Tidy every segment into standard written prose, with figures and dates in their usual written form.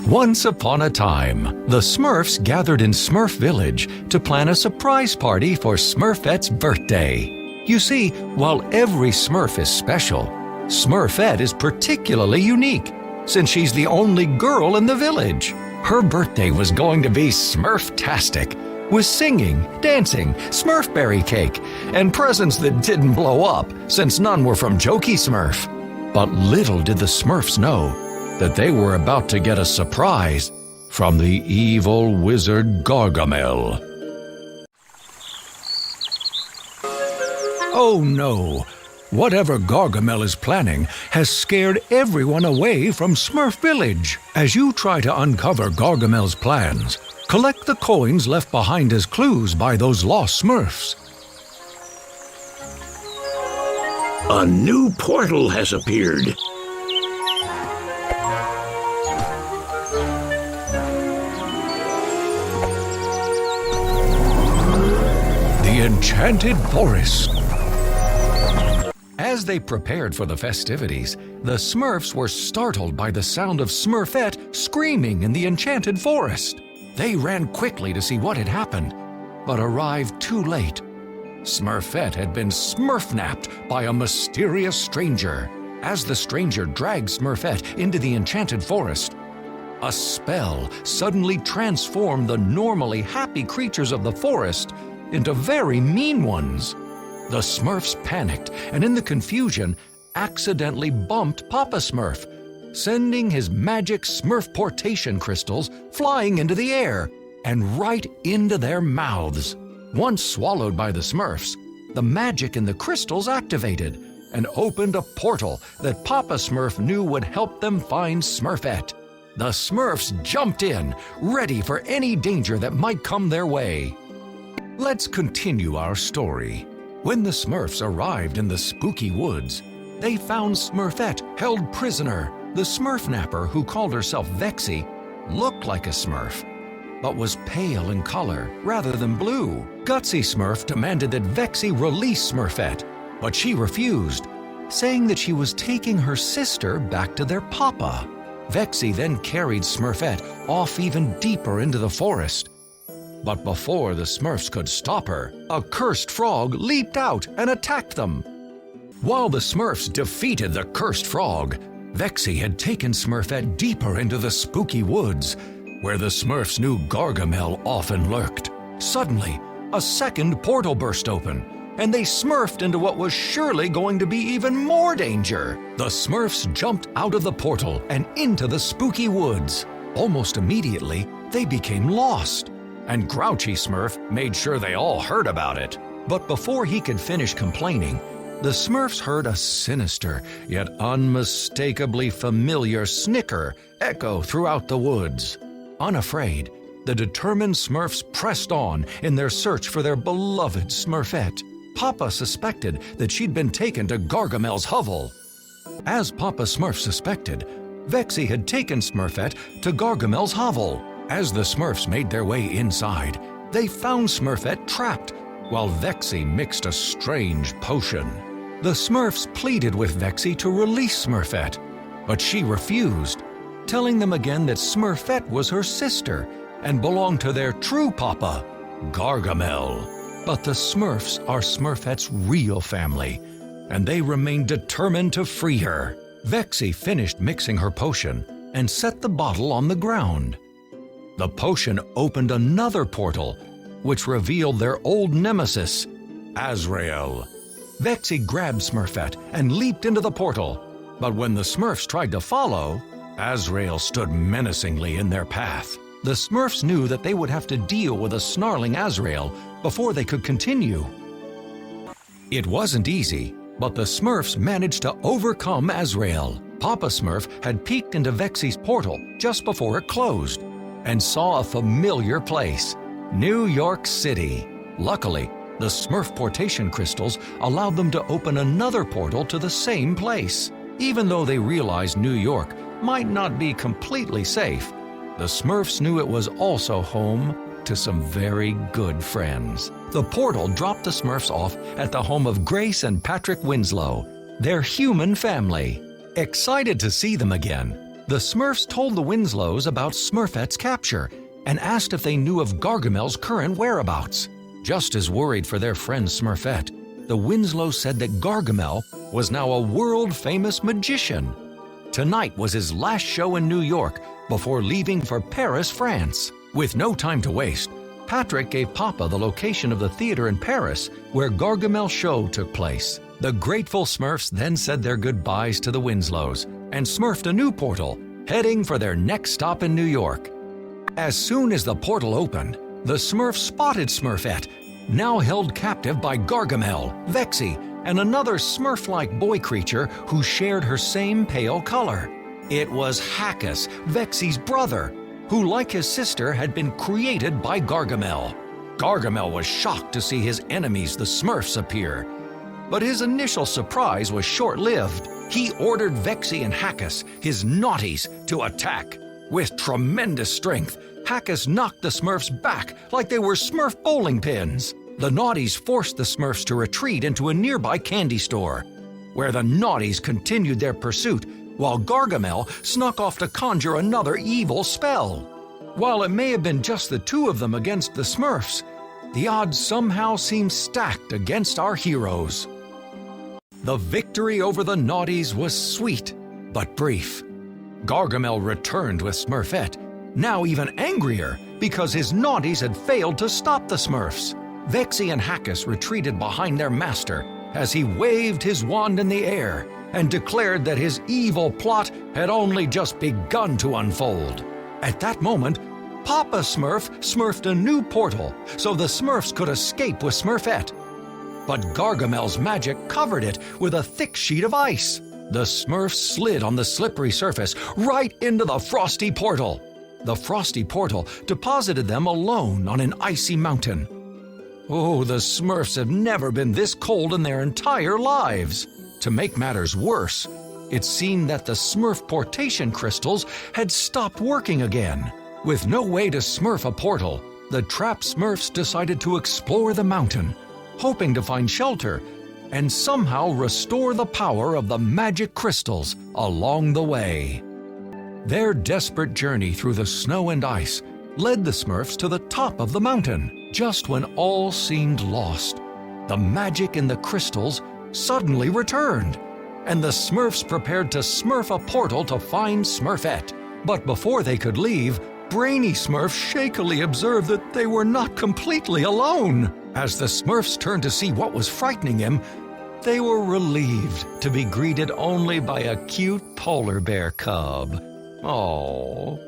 Once upon a time, the Smurfs gathered in Smurf Village to plan a surprise party for Smurfette's birthday. You see, while every Smurf is special, Smurfette is particularly unique, since she's the only girl in the village. Her birthday was going to be Smurftastic, with singing, dancing, Smurfberry cake, and presents that didn't blow up, since none were from Jokey Smurf. But little did the Smurfs know that they were about to get a surprise from the evil wizard Gargamel. Oh no! Whatever Gargamel is planning has scared everyone away from Smurf Village. As you try to uncover Gargamel's plans, collect the coins left behind as clues by those lost Smurfs. A new portal has appeared. The Enchanted Forest. As they prepared for the festivities, the Smurfs were startled by the sound of Smurfette screaming in the Enchanted Forest. They ran quickly to see what had happened, but arrived too late. Smurfette had been smurfnapped by a mysterious stranger. As the stranger dragged Smurfette into the Enchanted Forest, a spell suddenly transformed the normally happy creatures of the forest into very mean ones. The Smurfs panicked and in the confusion accidentally bumped Papa Smurf, sending his magic Smurfportation crystals flying into the air and right into their mouths. Once swallowed by the Smurfs, the magic in the crystals activated and opened a portal that Papa Smurf knew would help them find Smurfette. The Smurfs jumped in, ready for any danger that might come their way. Let's continue our story. When the Smurfs arrived in the spooky woods, they found Smurfette held prisoner. The Smurfnapper, who called herself Vexy, looked like a Smurf, but was pale in color rather than blue. Gutsy Smurf demanded that Vexy release Smurfette, but she refused, saying that she was taking her sister back to their papa. Vexy then carried Smurfette off even deeper into the forest. But before the Smurfs could stop her, a cursed frog leaped out and attacked them. While the Smurfs defeated the cursed frog, Vexy had taken Smurfette deeper into the spooky woods, where the Smurfs knew Gargamel often lurked. Suddenly, a second portal burst open, and they smurfed into what was surely going to be even more danger. The Smurfs jumped out of the portal and into the spooky woods. Almost immediately, they became lost, and Grouchy Smurf made sure they all heard about it. But before he could finish complaining, the Smurfs heard a sinister yet unmistakably familiar snicker echo throughout the woods. Unafraid, the determined Smurfs pressed on in their search for their beloved Smurfette. Papa suspected that she'd been taken to Gargamel's hovel. As Papa Smurf suspected, Vexy had taken Smurfette to Gargamel's hovel. As the Smurfs made their way inside, they found Smurfette trapped, while Vexy mixed a strange potion. The Smurfs pleaded with Vexy to release Smurfette, but she refused, telling them again that Smurfette was her sister and belonged to their true papa, Gargamel. But the Smurfs are Smurfette's real family, and they remained determined to free her. Vexy finished mixing her potion and set the bottle on the ground. The potion opened another portal, which revealed their old nemesis, Azrael. Vexy grabbed Smurfette and leaped into the portal, but when the Smurfs tried to follow, Azrael stood menacingly in their path. The Smurfs knew that they would have to deal with a snarling Azrael before they could continue. It wasn't easy, but the Smurfs managed to overcome Azrael. Papa Smurf had peeked into Vexy's portal just before it closed and saw a familiar place, New York City. Luckily, the Smurfportation crystals allowed them to open another portal to the same place. Even though they realized New York might not be completely safe, the Smurfs knew it was also home to some very good friends. The portal dropped the Smurfs off at the home of Grace and Patrick Winslow, their human family. Excited to see them again, The Smurfs told the Winslows about Smurfette's capture and asked if they knew of Gargamel's current whereabouts. Just as worried for their friend Smurfette, the Winslows said that Gargamel was now a world-famous magician. Tonight was his last show in New York before leaving for Paris, France. With no time to waste, Patrick gave Papa the location of the theater in Paris where Gargamel's show took place. The grateful Smurfs then said their goodbyes to the Winslows and smurfed a new portal, heading for their next stop in New York. As soon as the portal opened, the Smurfs spotted Smurfette, now held captive by Gargamel, Vexy, and another Smurf-like boy creature who shared her same pale color. It was Hackus, Vexy's brother, who, like his sister, had been created by Gargamel. Gargamel was shocked to see his enemies, the Smurfs, appear. But his initial surprise was short-lived. He ordered Vexy and Hackus, his naughties, to attack. With tremendous strength, Hackus knocked the Smurfs back like they were Smurf bowling pins. The naughties forced the Smurfs to retreat into a nearby candy store, where the naughties continued their pursuit while Gargamel snuck off to conjure another evil spell. While it may have been just the two of them against the Smurfs, the odds somehow seem stacked against our heroes. The victory over the naughties was sweet, but brief. Gargamel returned with Smurfette, now even angrier because his naughties had failed to stop the Smurfs. Vexy and Hackus retreated behind their master as he waved his wand in the air and declared that his evil plot had only just begun to unfold. At that moment, Papa Smurf smurfed a new portal so the Smurfs could escape with Smurfette. But Gargamel's magic covered it with a thick sheet of ice. The Smurfs slid on the slippery surface right into the frosty portal. The frosty portal deposited them alone on an icy mountain. Oh, the Smurfs have never been this cold in their entire lives. To make matters worse, it seemed that the Smurf-portation crystals had stopped working again. With no way to smurf a portal, the trapped Smurfs decided to explore the mountain, hoping to find shelter and somehow restore the power of the magic crystals along the way. Their desperate journey through the snow and ice led the Smurfs to the top of the mountain. Just when all seemed lost, the magic in the crystals suddenly returned, and the Smurfs prepared to smurf a portal to find Smurfette. But before they could leave, Brainy Smurf shakily observed that they were not completely alone. As the Smurfs turned to see what was frightening him, they were relieved to be greeted only by a cute polar bear cub. Oh.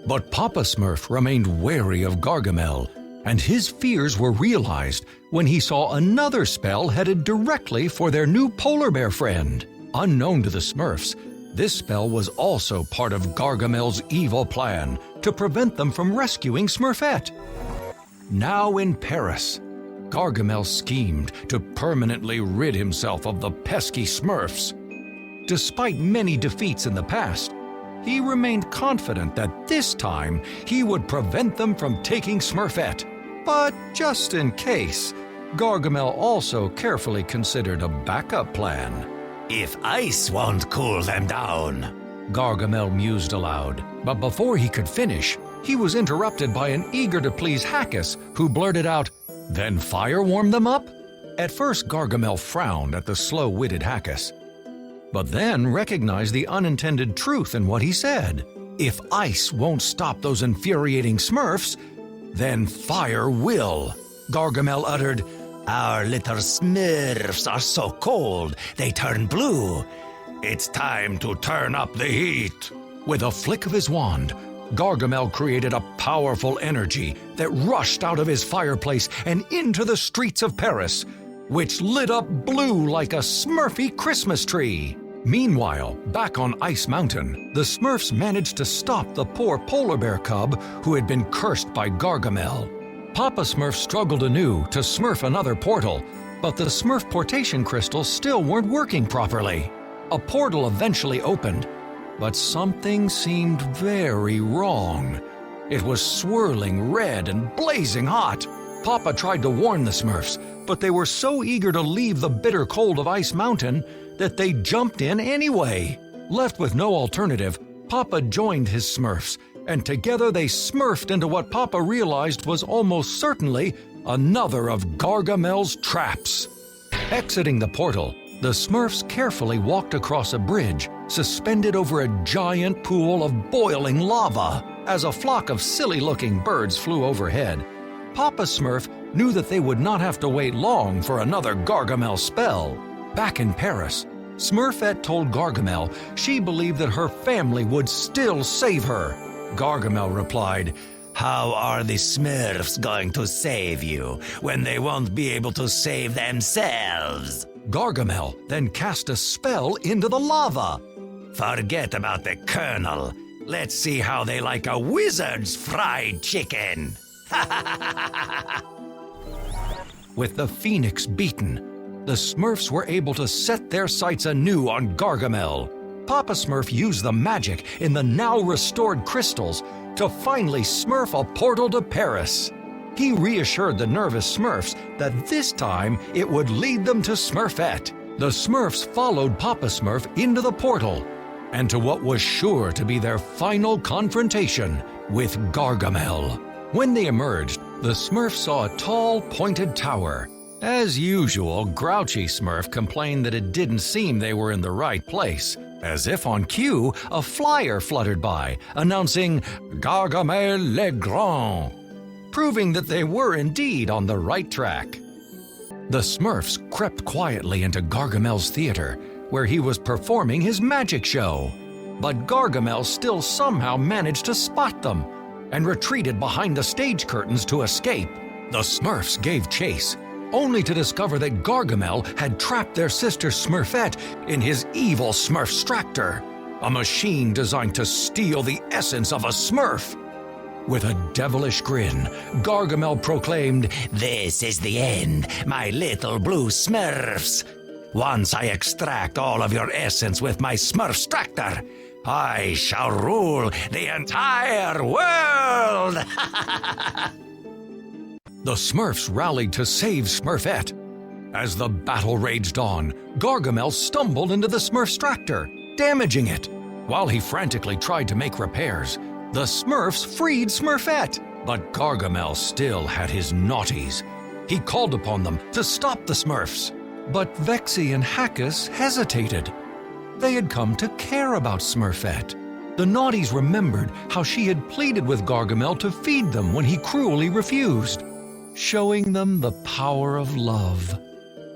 But Papa Smurf remained wary of Gargamel, and his fears were realized when he saw another spell headed directly for their new polar bear friend. Unknown to the Smurfs, this spell was also part of Gargamel's evil plan to prevent them from rescuing Smurfette. Now in Paris, Gargamel schemed to permanently rid himself of the pesky Smurfs. Despite many defeats in the past, he remained confident that this time he would prevent them from taking Smurfette. But just in case, Gargamel also carefully considered a backup plan. If ice won't cool them down, Gargamel mused aloud. But before he could finish, he was interrupted by an eager-to-please Hackus, who blurted out, "Then fire warm them up?" At first, Gargamel frowned at the slow-witted Hackus, but then recognized the unintended truth in what he said. If ice won't stop those infuriating Smurfs, then fire will. Gargamel uttered, "Our little Smurfs are so cold, they turn blue. It's time to turn up the heat." With a flick of his wand, Gargamel created a powerful energy that rushed out of his fireplace and into the streets of Paris, which lit up blue like a Smurfy Christmas tree. Meanwhile, back on Ice Mountain, the Smurfs managed to stop the poor polar bear cub who had been cursed by Gargamel. Papa Smurf struggled anew to smurf another portal, but the Smurf-portation crystals still weren't working properly. A portal eventually opened, but something seemed very wrong. It was swirling red and blazing hot. Papa tried to warn the Smurfs, but they were so eager to leave the bitter cold of Ice Mountain that they jumped in anyway. Left with no alternative, Papa joined his Smurfs, and together they smurfed into what Papa realized was almost certainly another of Gargamel's traps. Exiting the portal, the Smurfs carefully walked across a bridge suspended over a giant pool of boiling lava as a flock of silly-looking birds flew overhead. Papa Smurf knew that they would not have to wait long for another Gargamel spell. Back in Paris, Smurfette told Gargamel she believed that her family would still save her. Gargamel replied, "How are the Smurfs going to save you when they won't be able to save themselves?" Gargamel then cast a spell into the lava. "Forget about the Colonel. Let's see how they like a wizard's fried chicken." With the Phoenix beaten, the Smurfs were able to set their sights anew on Gargamel. Papa Smurf used the magic in the now restored crystals to finally smurf a portal to Paris. He reassured the nervous Smurfs that this time it would lead them to Smurfette. The Smurfs followed Papa Smurf into the portal and to what was sure to be their final confrontation with Gargamel. When they emerged, the Smurfs saw a tall, pointed tower. As usual, grouchy Smurf complained that it didn't seem they were in the right place. As if on cue, a flyer fluttered by, announcing Gargamel le Grand, proving that they were indeed on the right track. The Smurfs crept quietly into Gargamel's theater, where he was performing his magic show. But Gargamel still somehow managed to spot them and retreated behind the stage curtains to escape. The Smurfs gave chase, only to discover that Gargamel had trapped their sister Smurfette in his evil Smurfstractor, a machine designed to steal the essence of a Smurf. With a devilish grin, Gargamel proclaimed, "This is the end, my little blue Smurfs. Once I extract all of your essence with my Smurfstractor, I shall rule the entire world!" The Smurfs rallied to save Smurfette. As the battle raged on, Gargamel stumbled into the Smurfstractor, damaging it. While he frantically tried to make repairs, the Smurfs freed Smurfette. But Gargamel still had his naughties. He called upon them to stop the Smurfs. But Vexy and Hackus hesitated. They had come to care about Smurfette. The naughties remembered how she had pleaded with Gargamel to feed them when he cruelly refused, showing them the power of love.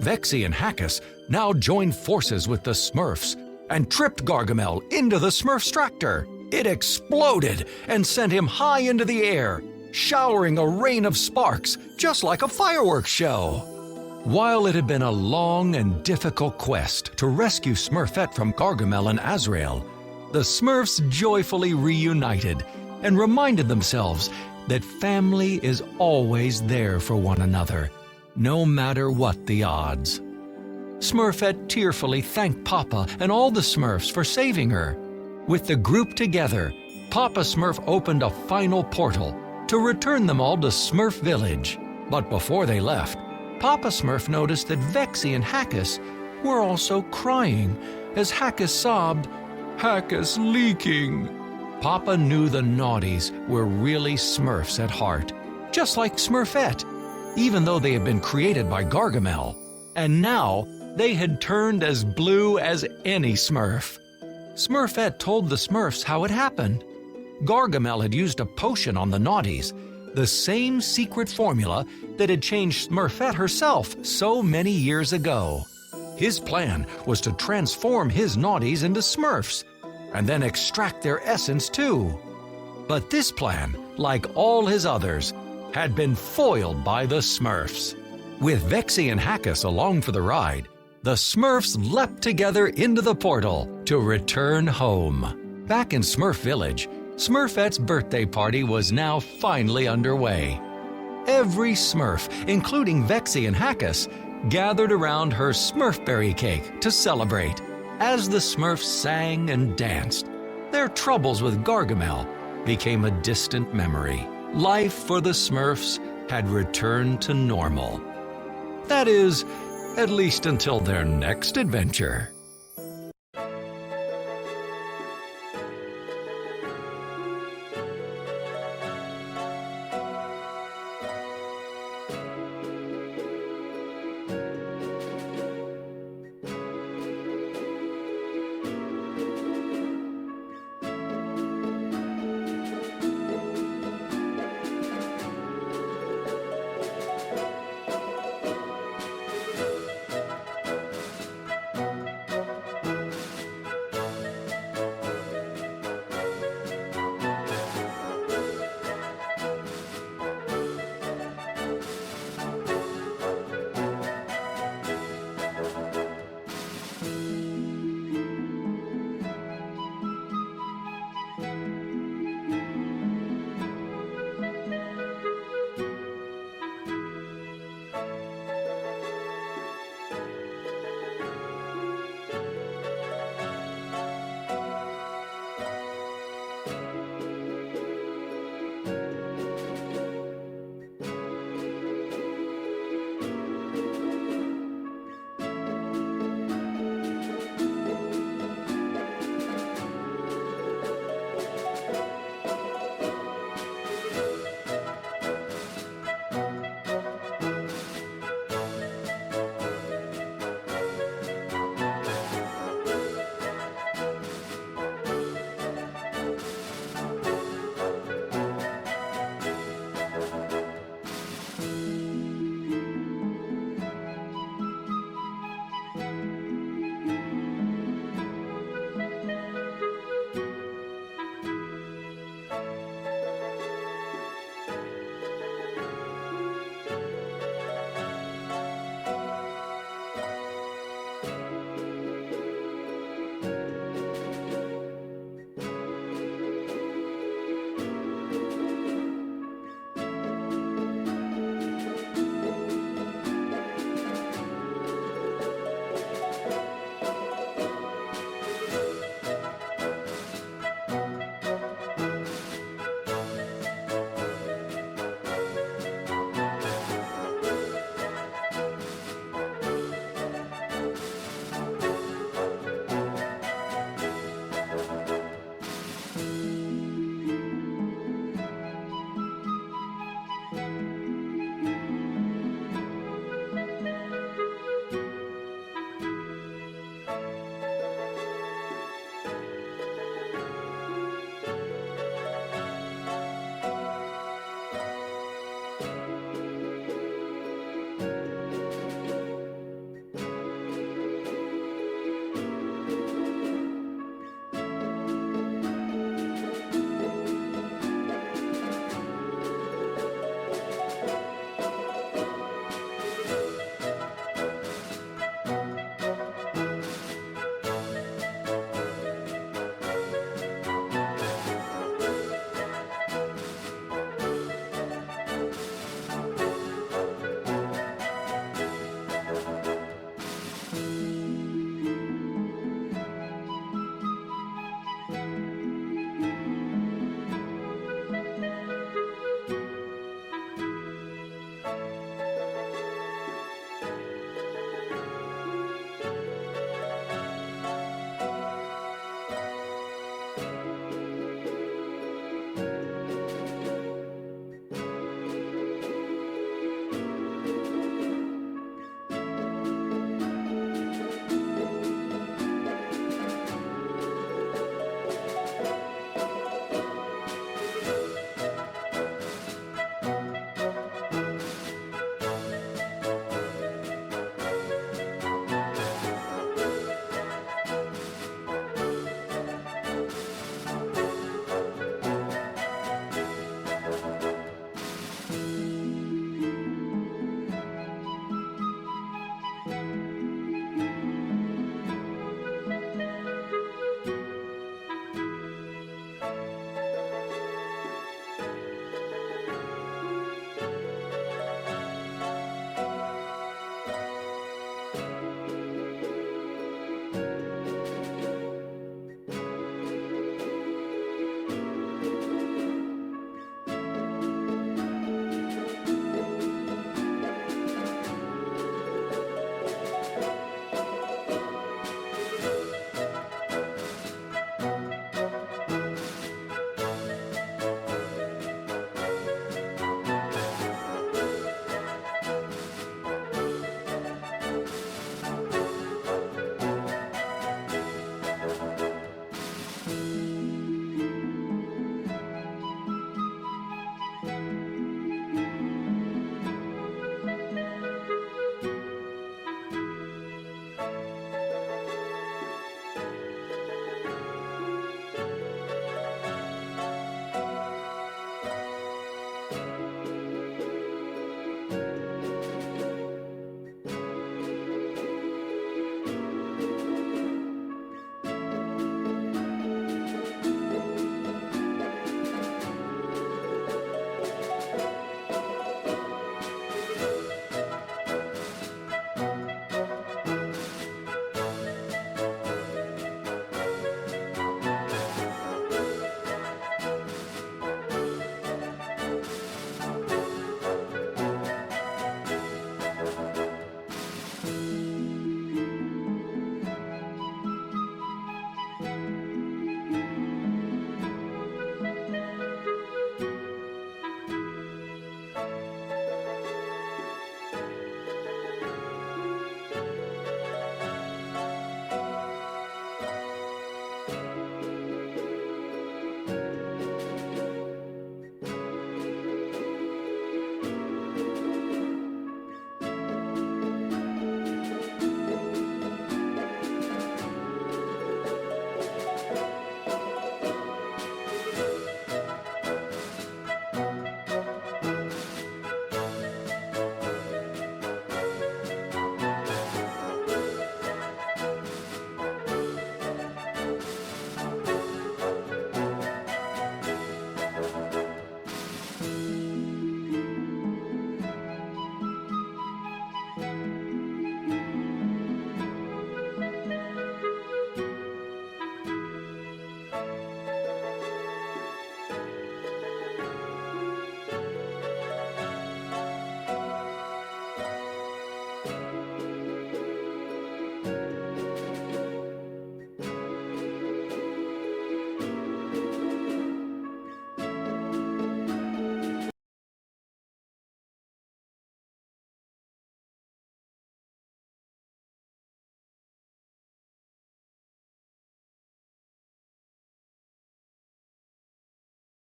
Vexy and Hackus now joined forces with the Smurfs and tripped Gargamel into the Smurfstractor. It exploded and sent him high into the air, showering a rain of sparks just like a fireworks show. While it had been a long and difficult quest to rescue Smurfette from Gargamel and Azrael, the Smurfs joyfully reunited and reminded themselves that family is always there for one another, no matter what the odds. Smurfette tearfully thanked Papa and all the Smurfs for saving her. With the group together, Papa Smurf opened a final portal to return them all to Smurf Village. But before they left, Papa Smurf noticed that Vexy and Hackus were also crying as Hackus sobbed, "Hackus leaking." Papa knew the naughties were really Smurfs at heart, just like Smurfette, even though they had been created by Gargamel. And now they had turned as blue as any Smurf. Smurfette told the Smurfs how it happened. Gargamel had used a potion on the naughties, the same secret formula that had changed Smurfette herself so many years ago. His plan was to transform his naughties into Smurfs, and then extract their essence too. But this plan, like all his others, had been foiled by the Smurfs. With Vexy and Hackus along for the ride, the Smurfs leapt together into the portal to return home. Back in Smurf Village, Smurfette's birthday party was now finally underway. Every Smurf, including Vexy and Hackus, gathered around her Smurfberry cake to celebrate. As the Smurfs sang and danced, their troubles with Gargamel became a distant memory. Life for the Smurfs had returned to normal. That is, at least until their next adventure.